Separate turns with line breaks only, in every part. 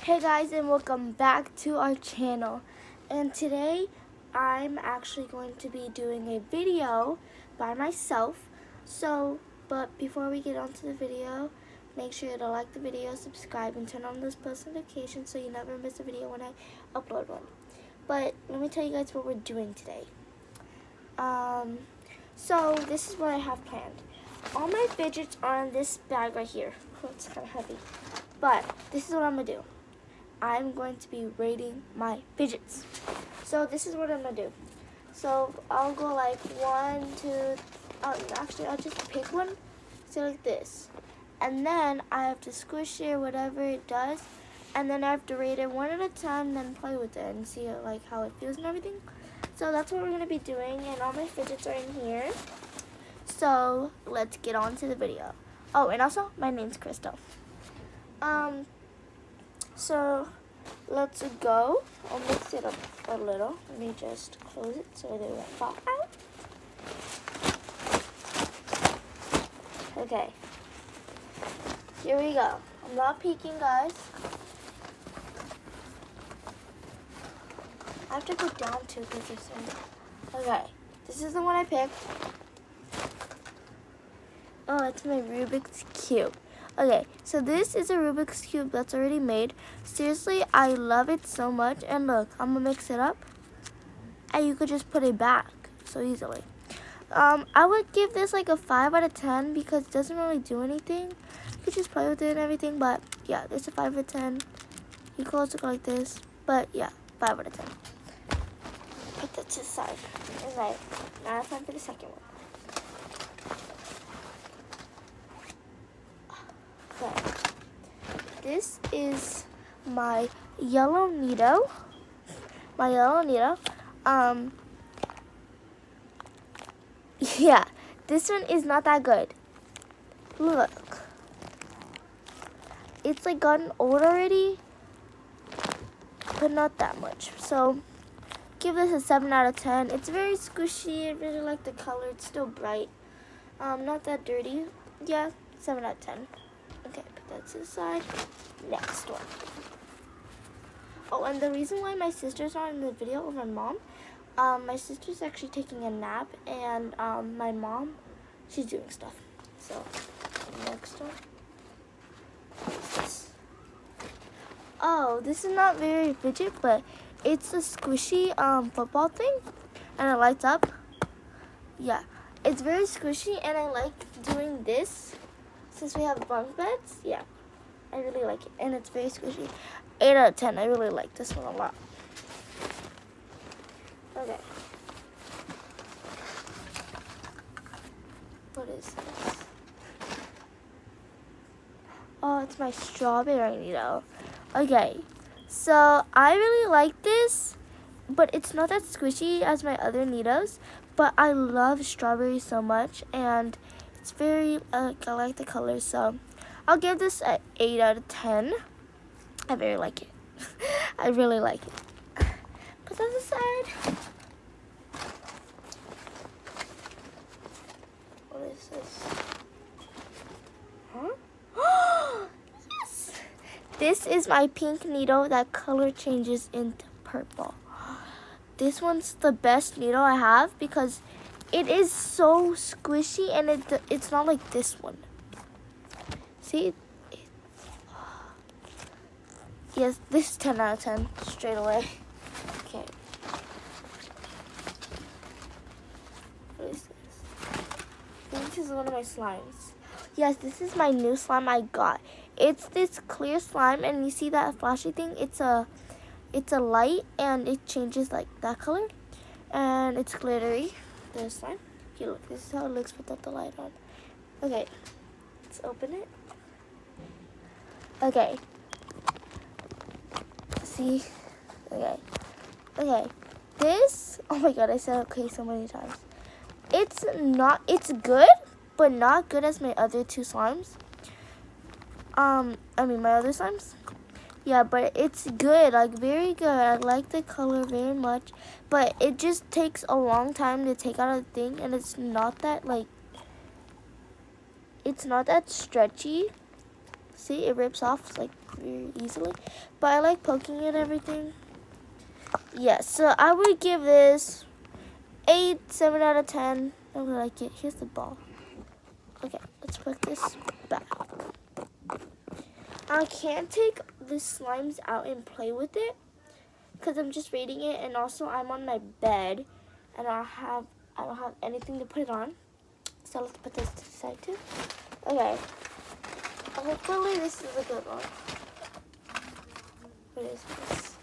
Hey guys, and welcome back to our channel. And today I'm actually going to be doing a video by myself. But before we get on to the video, make sure to like the video, subscribe, and turn on those post notifications so you never miss a video when I upload one. But let me tell you guys what we're doing today. So this is what I have planned. All my fidgets are in this bag right here. Oh, it's kind of heavy. But this is what I'm going to do. I'm going to be rating my fidgets. So this is what I'm going to do. So I'll go like 1, 2, actually I'll just pick one, say like this. And then I have to squish it, whatever it does. And then I have to rate it 1 at a time, then play with it and see like how it feels and everything. So that's what we're going to be doing, and all my fidgets are in here. So let's get on to the video. Oh, and also my name's Crystal. So let's go. I'll mix it up a little. Let me just close it so they won't fall out. Okay. Here we go. I'm not peeking, guys. I have to go down too because there's some. Okay. This is the one I picked. Oh, it's my Rubik's Cube. Okay, so this is a Rubik's Cube that's already made. Seriously, I love it so much. And look, I'm going to mix it up. And you could just put it back so easily. I would give this like a 5 out of 10 because it doesn't really do anything. You could just play with it and everything. But yeah, it's a 5 out of 10. You could also go like this. But yeah, 5 out of 10. Put that to the side. Alright, now it's time for the second one. Okay. This is my yellow Nido. Yeah, this one is not that good. Look. It's like gotten old already, but not that much. So, give this a 7 out of 10. It's very squishy. I really like the color. It's still bright. Not that dirty. Yeah, 7 out of 10. Okay, put that to the side. Next one. Oh, and the reason why my sister's not in the video with my mom, my sister's actually taking a nap, and my mom, she's doing stuff. So, next one. What is this? Oh, this is not very fidget, but it's a squishy football thing, and it lights up. Yeah, it's very squishy, and I like doing this. Since we have bunk beds, yeah, I really like it. And it's very squishy. 8 out of 10. I really like this one a lot. Okay. What is this? Oh, it's my strawberry Nido. Okay. So, I really like this, but it's not that squishy as my other Nidos. But I love strawberries so much, and it's very, I like the color, so I'll give this an 8 out of 10. I very like it. I really like it. Put that aside. What is this? Huh? Yes! This is my pink Nido that color changes into purple. This one's the best Nido I have because it is so squishy, and it's not like this one. See? Yes, this is 10 out of 10 straight away. Okay. What is this? I think this is one of my slimes. Yes, this is my new slime I got. It's this clear slime, and you see that flashy thing? It's a light, and it changes like that color, and it's glittery. The slime. Okay, look, this is how it looks without the light on. Okay, let's open it. Okay. See? Okay. This, oh my god, I said okay so many times. It's good, but not good as my other two slimes. My other slimes. Yeah, but it's good, like very good. I like the color very much, but it just takes a long time to take out a thing, and it's not that stretchy. See, it rips off like very easily. But I like poking it and everything. Yeah, so I would give this 7 out of 10. I would like it. Here's the ball. Okay, let's put this back. I can't take the slimes out and play with it because I'm just reading it, and also I'm on my bed and I don't have anything to put it on. So let's put this to the side too. Okay. Hopefully this is a good one. What is this?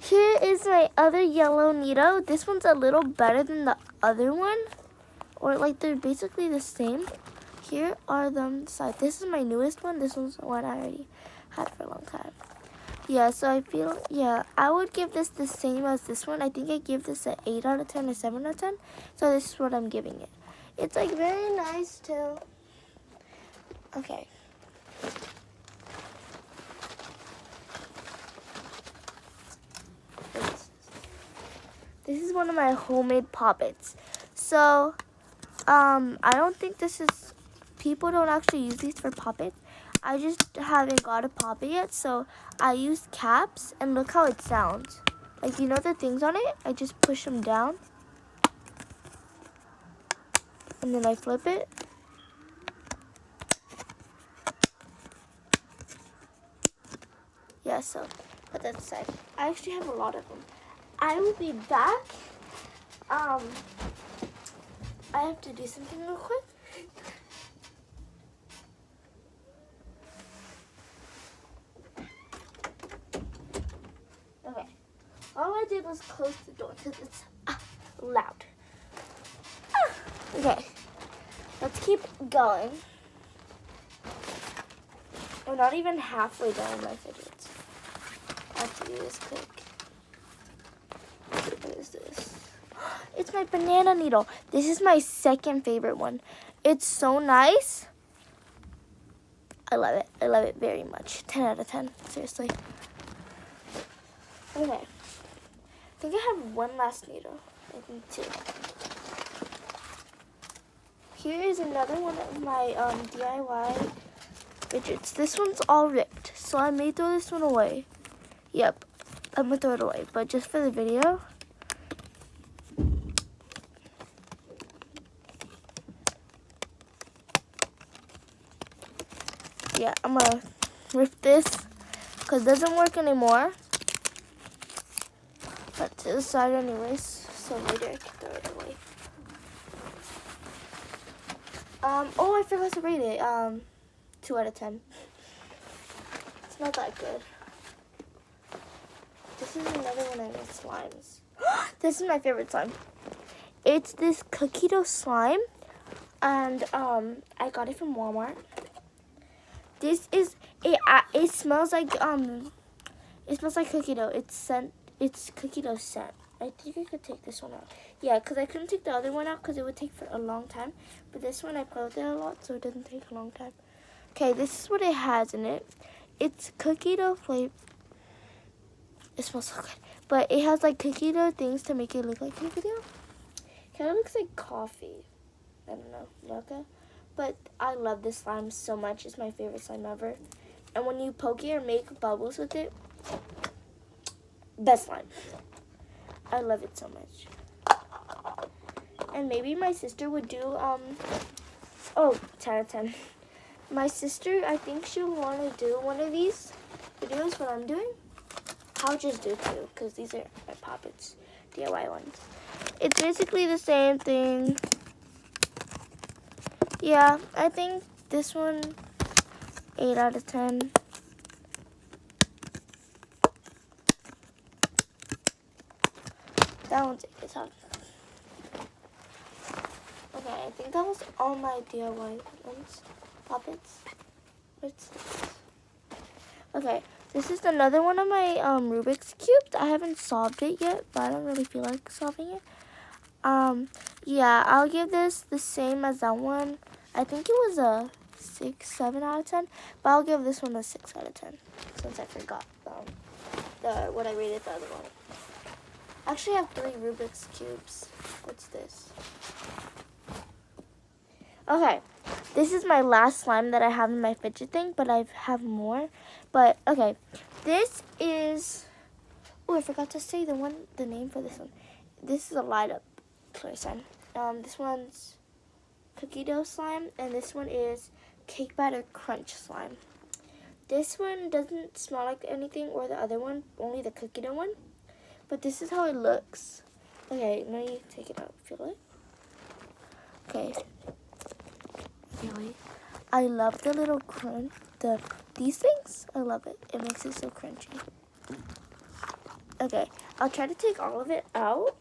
Here is my other yellow needle. This one's a little better than the other one. Or like they're basically the same. Here are them side. This is my newest one. This one's one I already had for a long time. Yeah, so I feel, yeah, I would give this the same as this one. I think I give this an 8 out of 10 or 7 out of 10. So this is what I'm giving it. It's like very nice too. Okay. This is one of my homemade poppets. So, I don't think this is, people don't actually use these for poppets. I just haven't got a poppet yet, so I use caps, and look how it sounds. Like, you know the things on it? I just push them down, and then I flip it. Yeah, so put that aside. I actually have a lot of them. I will be back. I have to do something real quick. Okay. All I did was close the door because it's loud. Okay. Let's keep going. We're not even halfway done my fidgets. I have to do this quick. What is this? It's my banana needle. This is my second favorite one. It's so nice. I love it. I love it very much. 10 out of 10. Seriously. Okay. I think I have one last needle. I think 2. Here is another one of my DIY fidgets. This one's all ripped, so I may throw this one away. Yep, I'm gonna throw it away, but just for the video. Yeah, I'm gonna rip this because it doesn't work anymore. But to the side anyways, so later I can throw it away. Oh, I forgot to rate it. 2 out of 10. It's not that good. This is another one of my slimes. This is my favorite slime. It's this cookie dough slime, and I got it from Walmart. This is it smells like cookie dough. It's cookie dough scent. I think I could take this one out. Yeah, because I couldn't take the other one out because it would take for a long time. But this one I play with it a lot, so it doesn't take a long time. Okay, this is what it has in it. It's cookie dough flavor. It smells so good. But it has like cookie dough things to make it look like cookie dough. Kind of looks like coffee. I don't know, mocha. But I love this slime so much. It's my favorite slime ever. And when you poke it or make bubbles with it, best slime. I love it so much. And maybe my sister would do, 10 out of 10. My sister, I think she'll want to do one of these videos, what I'm doing. I'll just do 2, because these are my poppets, DIY ones. It's basically the same thing. Yeah, I think this one, 8 out of 10. That one's a guitar. Okay, I think that was all my DIY ones. Poppets. What's this? Okay, this is another one of my Rubik's Cubes. I haven't solved it yet, but I don't really feel like solving it. Yeah, I'll give this the same as that one. I think it was a 7 out of 10, but I'll give this one a 6 out of 10 since I forgot what I rated the other one. Actually, I have 3 Rubik's Cubes. What's this? Okay, this is my last slime that I have in my fidget thing, but I have more. But, okay, this is... Oh, I forgot to say the name for this one. This is a light up clear slime. This one's cookie dough slime, and this one is cake batter crunch slime. This one doesn't smell like anything or the other one, only the cookie dough one. But this is how it looks. Okay, now you take it out. Feel it? Okay. Really? I love the little crunch. These things, I love it. It makes it so crunchy. Okay, I'll try to take all of it out.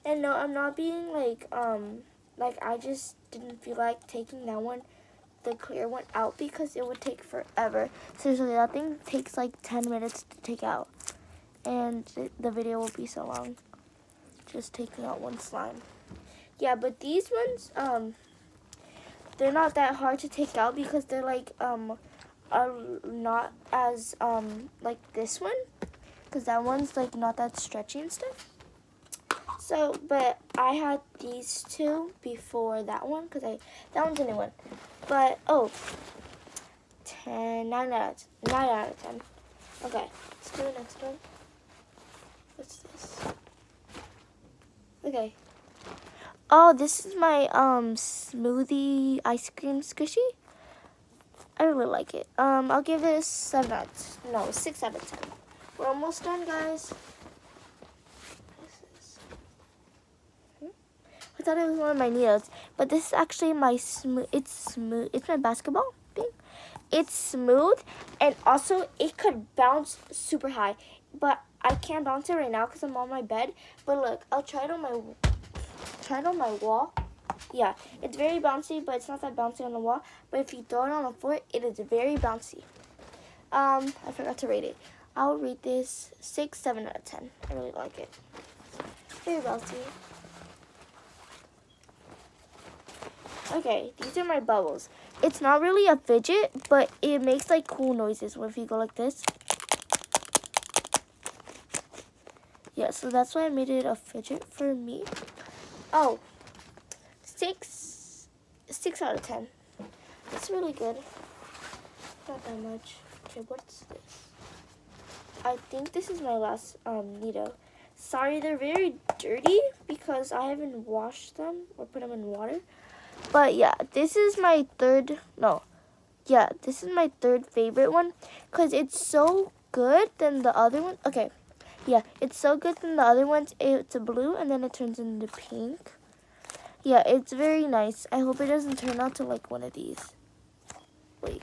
And no, I'm not being like I just didn't feel like taking that one, the clear one, out because it would take forever. Seriously, that thing takes like 10 minutes to take out. And the video will be so long. Just taking out one slime. Yeah, but these ones, they're not that hard to take out because they're like, are not as, like this one. Because that one's like not that stretchy and stuff. So, but I had these 2 before that one because that one's a new one. But, 9 out of 10. Okay, let's do the next one. What's this? Okay. Oh, this is my smoothie ice cream squishy. I really like it. I'll give this 6 out of 10. We're almost done, guys. What is this? I thought it was one of my needles, but this is actually my smooth. It's smooth. It's my basketball thing. It's smooth, and also it could bounce super high, but I can't bounce it right now because I'm on my bed. But look, I'll try it on my wall. Yeah, it's very bouncy, but it's not that bouncy on the wall. But if you throw it on the floor, it is very bouncy. I forgot to rate it. I'll rate this 6, 7 out of 10. I really like it. Very bouncy. Okay, these are my bubbles. It's not really a fidget, but it makes like cool noises if you go like this. Yeah, so that's why I made it a fidget for me. Oh, 6 out of 10. It's really good. Not that much. Okay, what's this? I think this is my last Nido. Sorry, they're very dirty because I haven't washed them or put them in water. But yeah, this is my third favorite one because it's so good than the other one. Okay, yeah, it's so good than the other ones. It's a blue and then it turns into pink. Yeah, it's very nice. I hope it doesn't turn out to like one of these. Wait,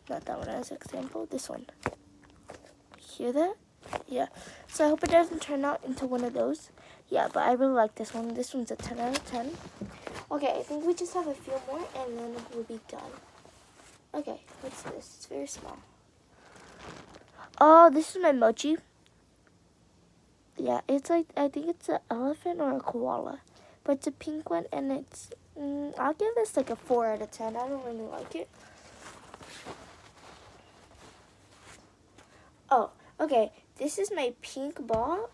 not that one as an example. This one. Hear that? Yeah. So I hope it doesn't turn out into one of those. Yeah, but I really like this one. This one's a 10 out of 10. Okay, I think we just have a few more and then we'll be done. Okay, what's this? It's very small. Oh, this is my mochi. Yeah, it's like, I think it's an elephant or a koala. But it's a pink one and it's, I'll give this like a 4 out of 10. I don't really like it. Oh, okay. This is my pink ball.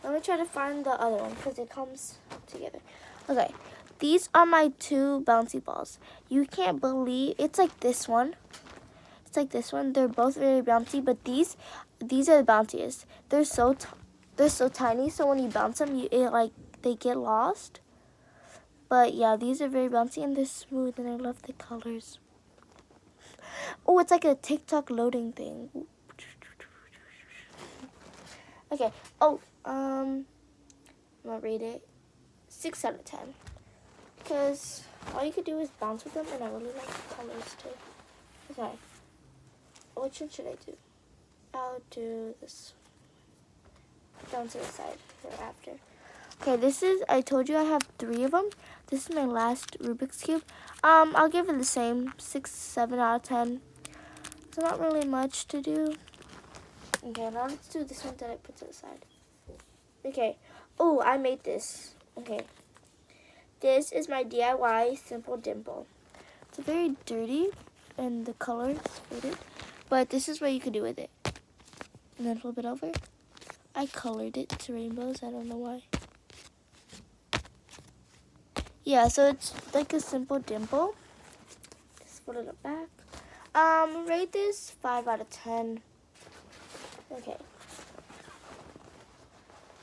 Let me try to find the other one because it comes together. Okay, these are my 2 bouncy balls. You can't believe it's like this one. It's like this one. They're both very bouncy, but these are the bounciest. They're so tiny, so when you bounce them, they get lost. But yeah, these are very bouncy and they're smooth, and I love the colors. Oh, it's like a TikTok loading thing. Okay. Oh, I'm gonna rate it 6 out of 10 because all you could do is bounce with them, and I really like the colors too. Okay, which one should I do? I'll do this down to the side hereafter. Okay, this is, I told you I have 3 of them. This is my last Rubik's Cube. I'll give it the same, 6, 7 out of 10. It's not really much to do. Okay, now let's do this one that I put to the side. Okay. Oh, I made this. Okay. This is my DIY Simple Dimple. It's very dirty and the color is faded. But this is what you could do with it. And then flip it over. I colored it to rainbows. I don't know why. Yeah, so it's like a simple dimple. Just put it back. Rate this 5 out of 10. Okay.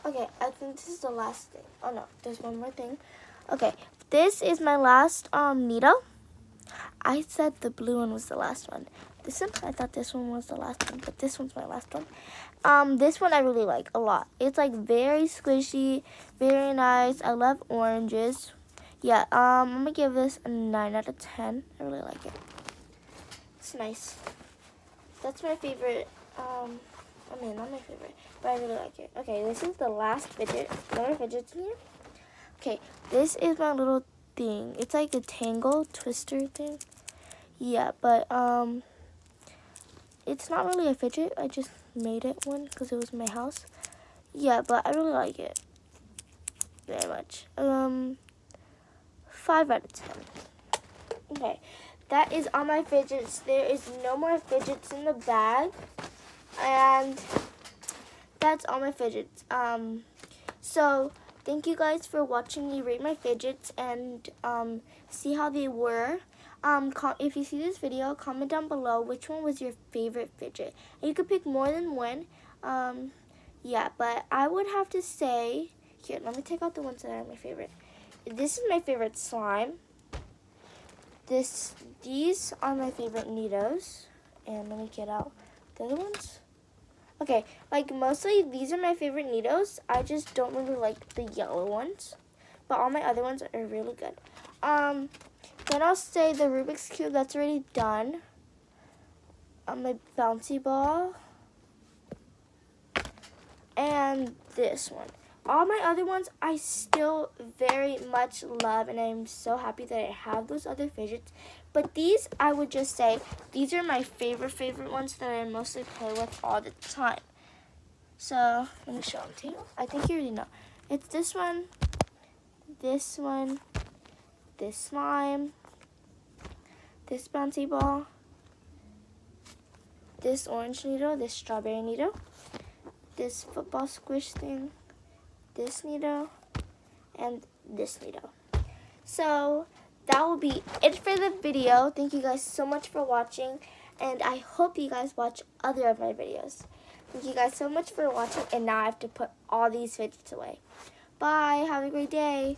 Okay, I think this is the last thing. Oh no, there's one more thing. Okay, this is my last needle. I said the blue one was the last one. This one, I thought this one was the last one, but this one's my last one. This one I really like a lot. It's like very squishy, very nice. I love oranges. Yeah, I'm gonna give this a 9 out of 10. I really like it. It's nice. That's my favorite. I mean, not my favorite, but I really like it. Okay, this is the last fidget. No more fidgets in here. Okay, this is my little thing. It's like a tangle twister thing. Yeah, but it's not really a fidget. I just made it one because it was in my house. Yeah, but I really like it very much. 5 out of 10. Okay, that is all my fidgets. There is no more fidgets in the bag, and that's all my fidgets. So thank you guys for watching me rate my fidgets and see how they were. If you see this video, comment down below which one was your favorite fidget. And you could pick more than one. Yeah, but I would have to say, here, let me take out the ones that are my favorite. This is my favorite slime. These are my favorite Neatos. And let me get out the other ones. Okay, like mostly these are my favorite Neatos. I just don't really like the yellow ones. But all my other ones are really good. Then I'll say the Rubik's Cube, that's already done. My bouncy ball. And this one. All my other ones I still very much love, and I'm so happy that I have those other fidgets. But these, I would just say, these are my favorite ones that I mostly play with all the time. So, let me show them to you. I think you already know. It's this one, this slime, this bouncy ball, this orange needle, this strawberry needle, this football squish thing, this needle, and this needle. So that will be it for the video. Thank you guys so much for watching, and I hope you guys watch other of my videos. Thank you guys so much for watching, and now I have to put all these fidgets away. Bye. Have a great day.